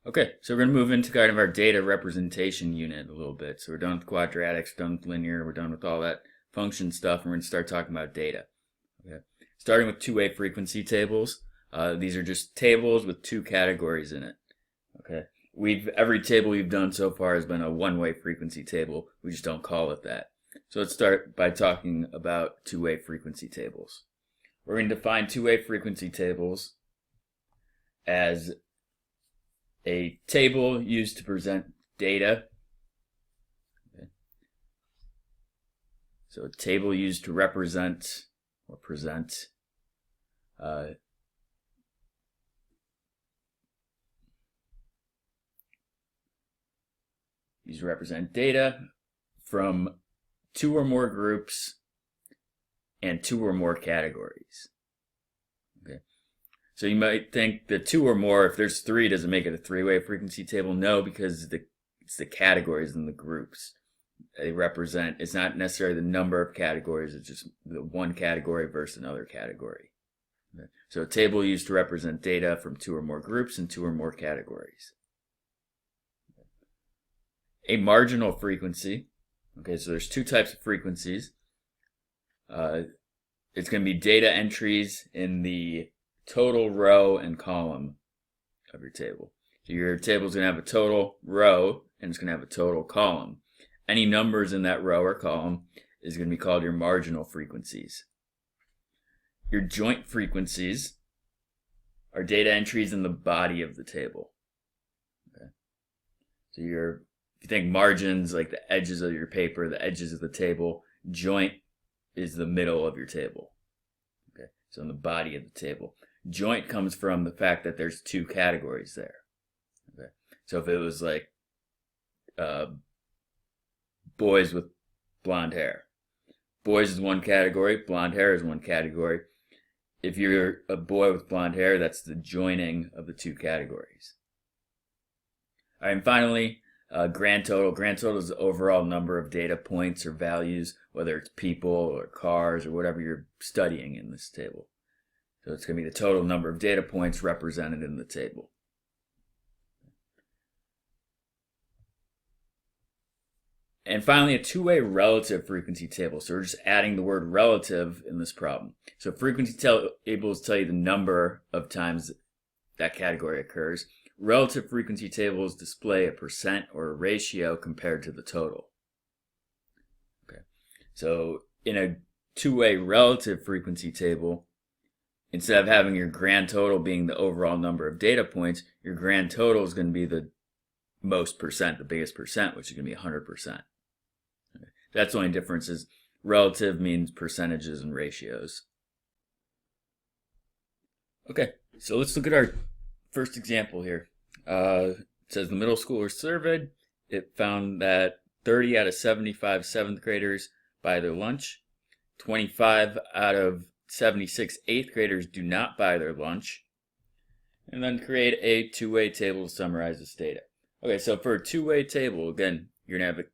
Okay, so we're going to move into kind of our data representation unit a little bit. So we're done with quadratics, done with linear, we're done with all that function stuff, and we're going to start talking about data. Okay, starting with two-way frequency tables. These are just tables with two categories in it. Okay, every table we've done so far has been a one-way frequency table. We just don't call it that. So let's start by talking about two-way frequency tables. We're going to define two-way frequency tables as a table used to present data. Okay. So a table used to represent or present used to represent data from two or more groups and two or more categories. Okay. So you might think that two or more, if there's three, does it make it a three-way frequency table? No, because it's the categories and the groups. They represent, it's not necessarily the number of categories, it's just the one category versus another category. Okay. So a table used to represent data from two or more groups and two or more categories. A marginal frequency. Okay, so there's two types of frequencies. It's going to be data entries in the total row and column of your table. So your table is going to have a total row and it's going to have a total column. Any numbers in that row or column is going to be called your marginal frequencies. Your joint frequencies are data entries in the body of the table. Okay. So if you think margins, like the edges of your paper, the edges of the table, joint is the middle of your table. Okay. So in the body of the table. Joint comes from the fact that there's two categories there. Okay. So if it was like boys with blonde hair. Boys is one category, blonde hair is one category. If you're a boy with blonde hair, that's the joining of the two categories. All right, and finally, grand total. Grand total is the overall number of data points or values, whether it's people or cars or whatever you're studying in this table. So it's going to be the total number of data points represented in the table. And finally, a two-way relative frequency table. So we're just adding the word relative in this problem. So frequency tables tell you the number of times that category occurs. Relative frequency tables display a percent or a ratio compared to the total. Okay. So in a two-way relative frequency table, instead of having your grand total being the overall number of data points, your grand total is going to be the most percent, the biggest percent, which is going to be 100%. Okay. That's the only difference is relative means percentages and ratios. Okay, so let's look at our first example here. It says the middle schoolers surveyed. It found that 30 out of 75 seventh graders buy their lunch. 25 out of 76 eighth graders do not buy their lunch. And then create a two-way table to summarize this data. Okay, so for a two-way table, again, you're going to have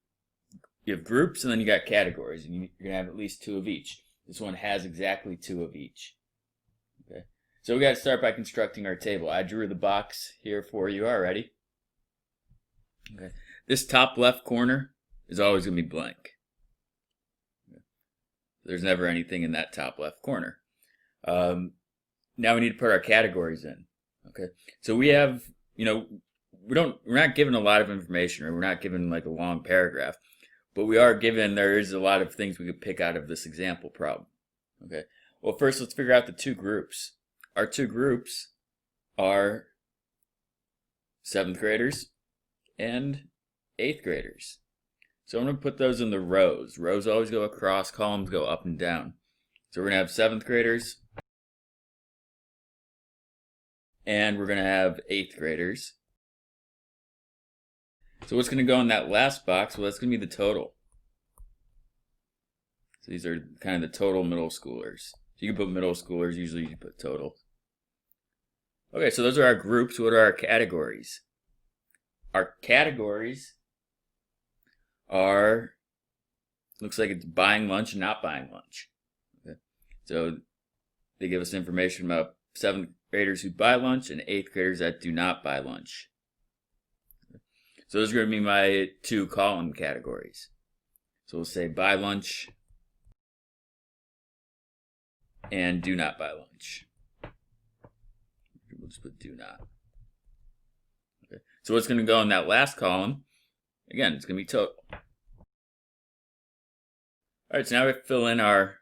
you have groups and then you got categories, and you're going to have at least two of each. This one has exactly two of each. Okay, so we got to start by constructing our table. I drew the box here for you already. Okay, this top left corner is always going to be blank. Okay. There's never anything in that top left corner. Now we need to put our categories in. Okay, so we have, we're not given a lot of information, or we're not given like a long paragraph, but we are given there is a lot of things we could pick out of this example problem. Okay, well first let's figure out the two groups. Our two groups are seventh graders and eighth graders. So I'm going to put those in the rows. Rows always go across, columns go up and down. So we're going to have seventh graders and we're going to have eighth graders. So what's going to go in that last box? Well, that's going to be the total. So these are kind of the total middle schoolers. So you can put middle schoolers, usually you put total. Okay, so those are our groups. What are our categories? Our categories are, looks like it's buying lunch and not buying lunch. Okay. So they give us information about seventh graders who buy lunch and eighth graders that do not buy lunch. So those are going to be my two column categories. So we'll say buy lunch and do not buy lunch. We'll just put do not. Okay. So what's going to go in that last column? Again, it's going to be total. All right, so now we have to fill in our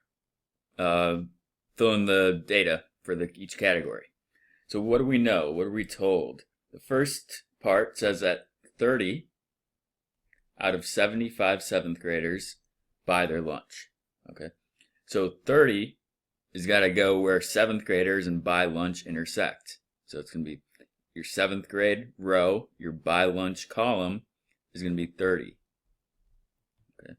fill in the data for each category. So what do we know? What are we told? The first part says that 30 out of 75 7th graders buy their lunch. Okay, so 30 is got to go where 7th graders and buy lunch intersect. So it's going to be your 7th grade row, your buy lunch column is going to be 30. Okay.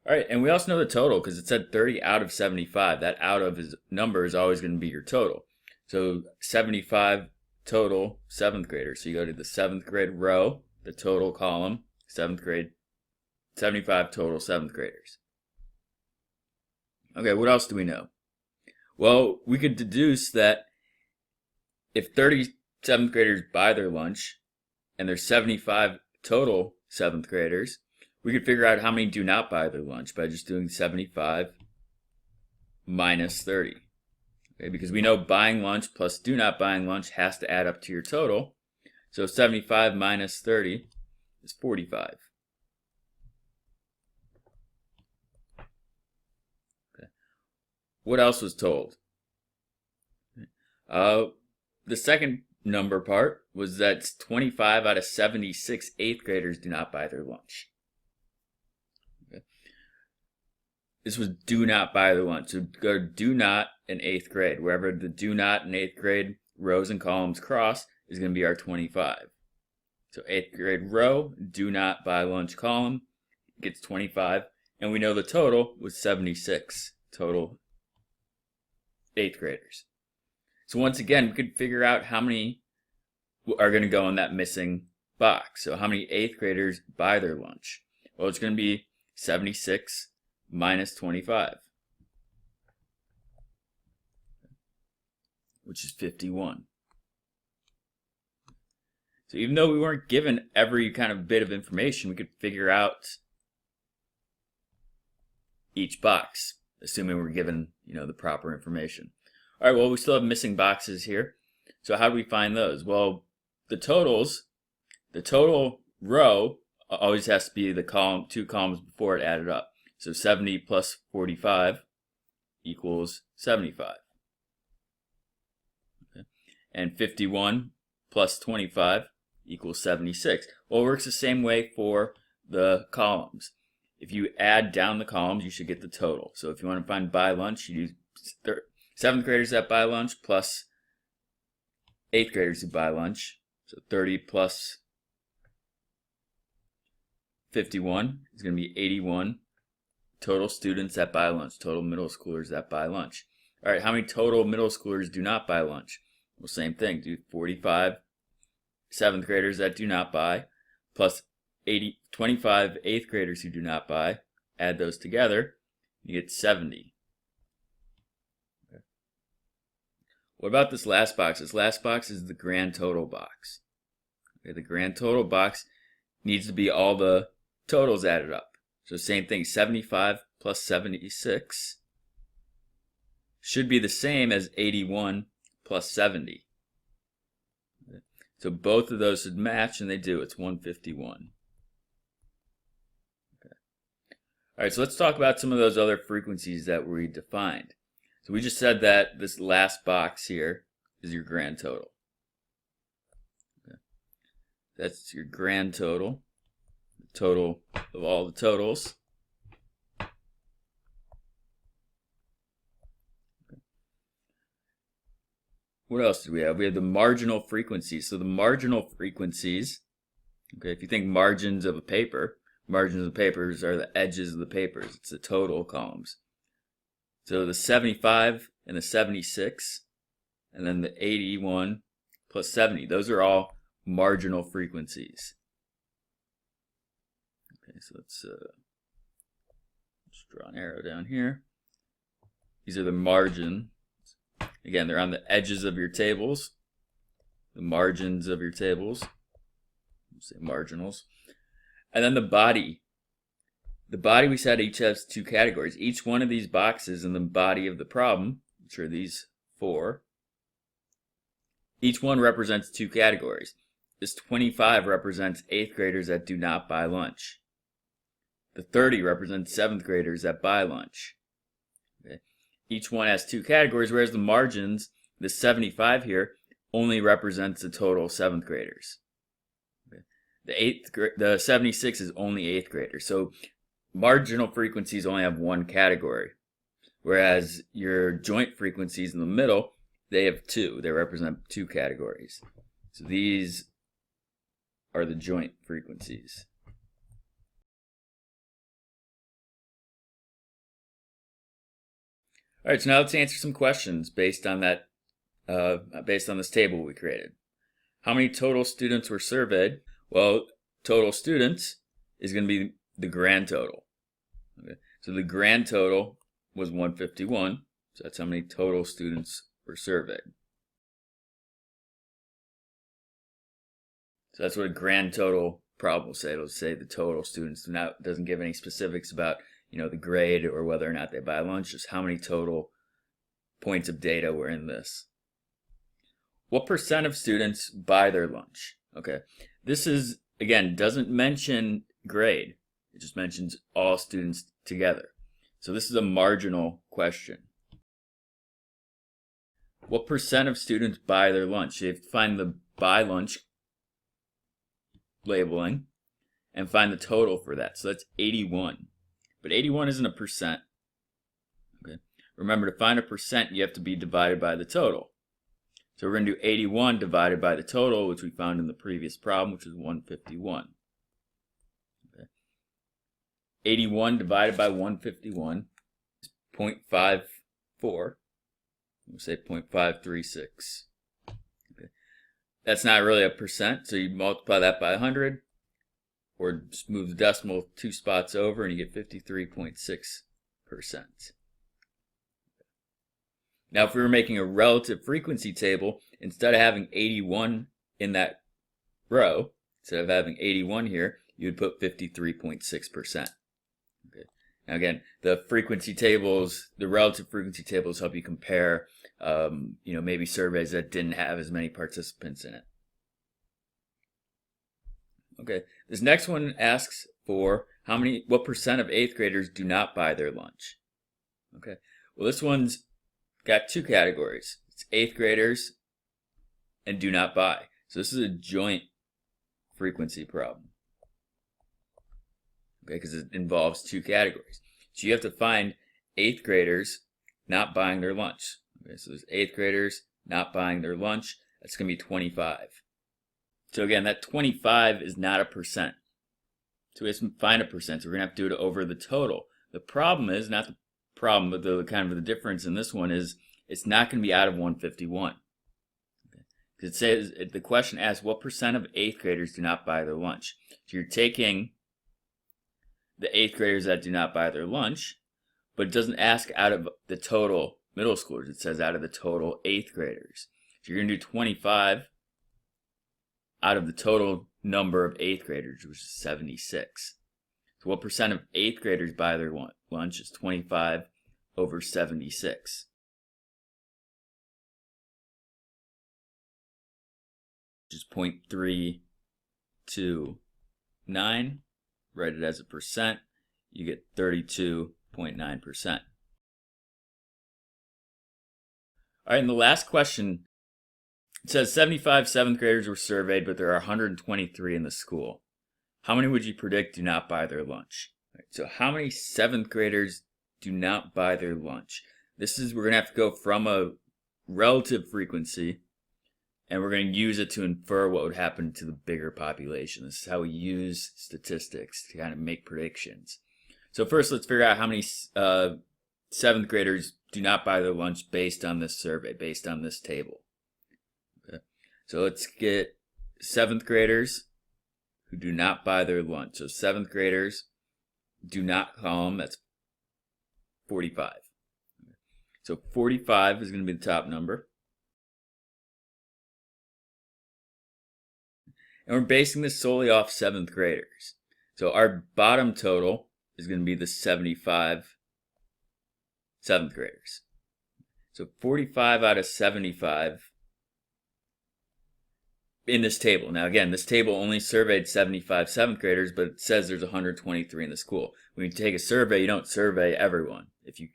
All right, and we also know the total because it said 30 out of 75. That out of number is always going to be your total. So 75 total 7th graders. So you go to the 7th grade row, the total column, 7th grade, 75 total 7th graders. Okay, what else do we know? Well, we could deduce that if 30 7th graders buy their lunch and there's 75 total 7th graders, we could figure out how many do not buy their lunch by just doing 75 minus 30. Okay, because we know buying lunch plus do not buying lunch has to add up to your total. So 75 minus 30 is 45. Okay. What else was told? The second number part was that 25 out of 76 8th graders do not buy their lunch. Okay. This was do not buy their lunch. So go to do not in 8th grade. Wherever the do not in 8th grade rows and columns cross is going to be our 25. So 8th grade row, do not buy lunch column gets 25. And we know the total was 76 total 8th graders. So once again, we could figure out how many are going to go in that missing box. So how many 8th graders buy their lunch? Well, it's going to be 76 minus 25, which is 51. So even though we weren't given every kind of bit of information, we could figure out each box, assuming we're given, the proper information. All right, well, we still have missing boxes here. So how do we find those? Well, the total row always has to be the column, two columns before it added up. So 70 plus 45 equals 75. Okay. And 51 plus 25 equals 76. Well, it works the same way for the columns. If you add down the columns, you should get the total. So if you want to find buy lunch, you do 7th graders that buy lunch plus 8th graders who buy lunch. So 30 plus 51 is going to be 81 total students that buy lunch, total middle schoolers that buy lunch. All right, how many total middle schoolers do not buy lunch? Well, same thing, do 45 7th graders that do not buy plus 25 8th graders who do not buy. Add those together, you get 70. Okay. What about this last box? This last box is the grand total box. Okay, the grand total box needs to be all the totals added up. So same thing, 75 plus 76 should be the same as 81 plus 70. Okay. So both of those should match, and they do. It's 151. Okay. All right, so let's talk about some of those other frequencies that we defined. So we just said that this last box here is your grand total. Okay. That's your grand total. Total of all the totals. Okay. What else do we have? We have the marginal frequencies. So the marginal frequencies, okay, if you think margins of a paper, margins of papers are the edges of the papers. It's the total columns. So the 75 and the 76, and then the 81 plus 70, those are all marginal frequencies. Okay, so let's draw an arrow down here. These are the margin. Again, they're on the edges of your tables, the margins of your tables. say marginals. And then the body. The body we said each has two categories. Each one of these boxes in the body of the problem, which are these four, each one represents two categories. This 25 represents 8th graders that do not buy lunch. The 30 represents 7th graders that buy lunch. Okay. Each one has two categories, whereas the margins, the 75 here, only represents the total 7th graders. Okay. The 76 is only 8th graders. So marginal frequencies only have one category, whereas your joint frequencies in the middle, they have two. They represent two categories. So these are the joint frequencies. All right, so now let's answer some questions based on that, based on this table we created. How many total students were surveyed? Well, total students is going to be the grand total. Okay, so the grand total was 151. So that's how many total students were surveyed. So that's what a grand total problem will say. It'll say the total students. Doesn't give any specifics about the grade or whether or not they buy lunch, just how many total points of data were in this. What percent of students buy their lunch? Okay, this is, again, doesn't mention grade. It just mentions all students together. So this is a marginal question. What percent of students buy their lunch? You have to find the buy lunch labeling and find the total for that. So that's 81. But 81 isn't a percent. Okay. Remember, to find a percent, you have to be divided by the total. So we're going to do 81 divided by the total, which we found in the previous problem, which is 151. Okay. 81 divided by 151 is 0.54. We'll say 0.536. Okay. That's not really a percent, so you multiply that by 100, or just move the decimal 2 spots over, and you get 53.6%. Now, if we were making a relative frequency table, instead of having 81 in that row, instead of having 81 here, you would put 53.6%. Okay. Now, again, the frequency tables, the relative frequency tables help you compare, maybe surveys that didn't have as many participants in it. Okay, this next one asks for what percent of 8th graders do not buy their lunch? Okay, well, this one's got two categories. It's 8th graders and do not buy. So this is a joint frequency problem. Okay, because it involves two categories. So you have to find 8th graders not buying their lunch. Okay, so there's 8th graders not buying their lunch. That's going to be 25. So again, that 25 is not a percent. So we have to find a percent. So we're going to have to do it over the total. The problem is, not the problem, but the kind of the difference in this one is it's not going to be out of 151. Okay. It says, the question asks, what percent of 8th graders do not buy their lunch? So you're taking the 8th graders that do not buy their lunch, but it doesn't ask out of the total middle schoolers. It says out of the total 8th graders. So you're going to do 25 out of the total number of 8th graders, which is 76. So what percent of 8th graders buy their lunch is 25 over 76. Which is 0.329. Write it as a percent. You get 32.9%. All right, and the last question, it says 75 7th graders were surveyed, but there are 123 in the school. How many would you predict do not buy their lunch? Right, so how many 7th graders do not buy their lunch? We're going to have to go from a relative frequency, and we're going to use it to infer what would happen to the bigger population. This is how we use statistics to kind of make predictions. So first, let's figure out how many 7th graders do not buy their lunch based on this survey, based on this table. Okay. So let's get 7th graders who do not buy their lunch. So 7th graders do not come, that's 45. So 45 is going to be the top number. And we're basing this solely off 7th graders. So our bottom total is going to be the 75 7th graders. So 45 out of 75 in this table. Now again, this table only surveyed 75 7th graders, but it says there's 123 in the school. When you take a survey, you don't survey everyone. If you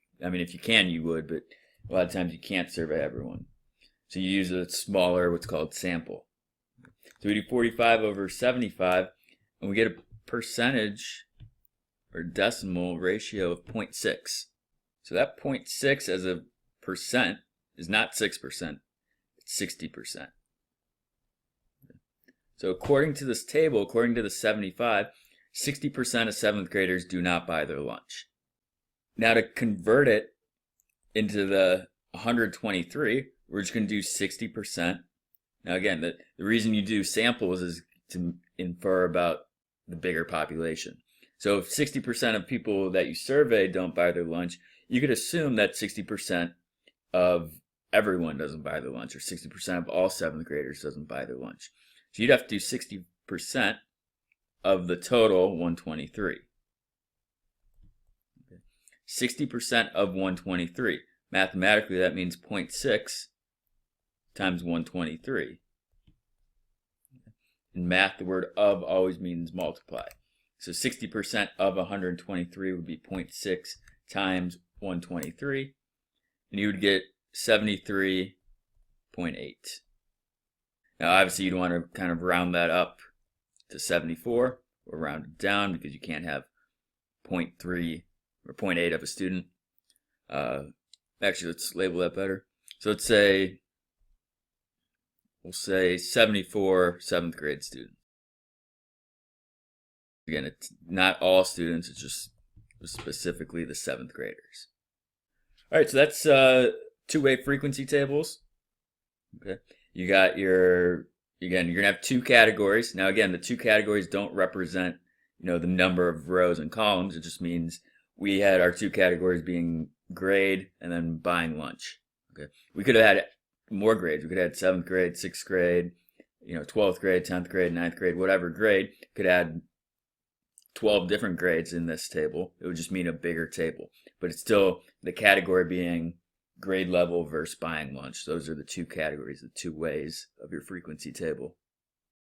can, you would, but a lot of times you can't survey everyone. So you use a smaller, what's called sample. So we do 45 over 75, and we get a percentage or decimal ratio of 0.6. So that 0.6 as a percent is not 6%, it's 60%. So according to this table, according to the 75, 60% of 7th graders do not buy their lunch. Now to convert it into the 123, we're just going to do 60%. Now again, the reason you do samples is to infer about the bigger population. So if 60% of people that you survey don't buy their lunch, you could assume that 60% of everyone doesn't buy their lunch, or 60% of all 7th graders doesn't buy their lunch. So you'd have to do 60% of the total 123. 60% of 123. Mathematically, that means 0.6 times 123. In math, the word of always means multiply. So 60% of 123 would be 0.6 times 123, and you would get 73.8. Now obviously you'd want to kind of round that up to 74, or round it down because you can't have 0.3 or 0.8 of a student. Actually, let's label that better. So we'll say 74 7th grade students. Again, it's not all students, it's just specifically the 7th graders. All right, so that's two-way frequency tables. Okay, you got you're gonna have two categories. Now again, the two categories don't represent, the number of rows and columns. It just means we had our two categories being grade and then buying lunch. Okay, we could have had more grades. We could have had 7th grade, 6th grade, 12th grade, 10th grade, 9th grade, whatever grade. Could add 12 different grades in this table. It would just mean a bigger table. But it's still the category being grade level versus buying lunch. Those are the two categories, the two ways of your frequency table.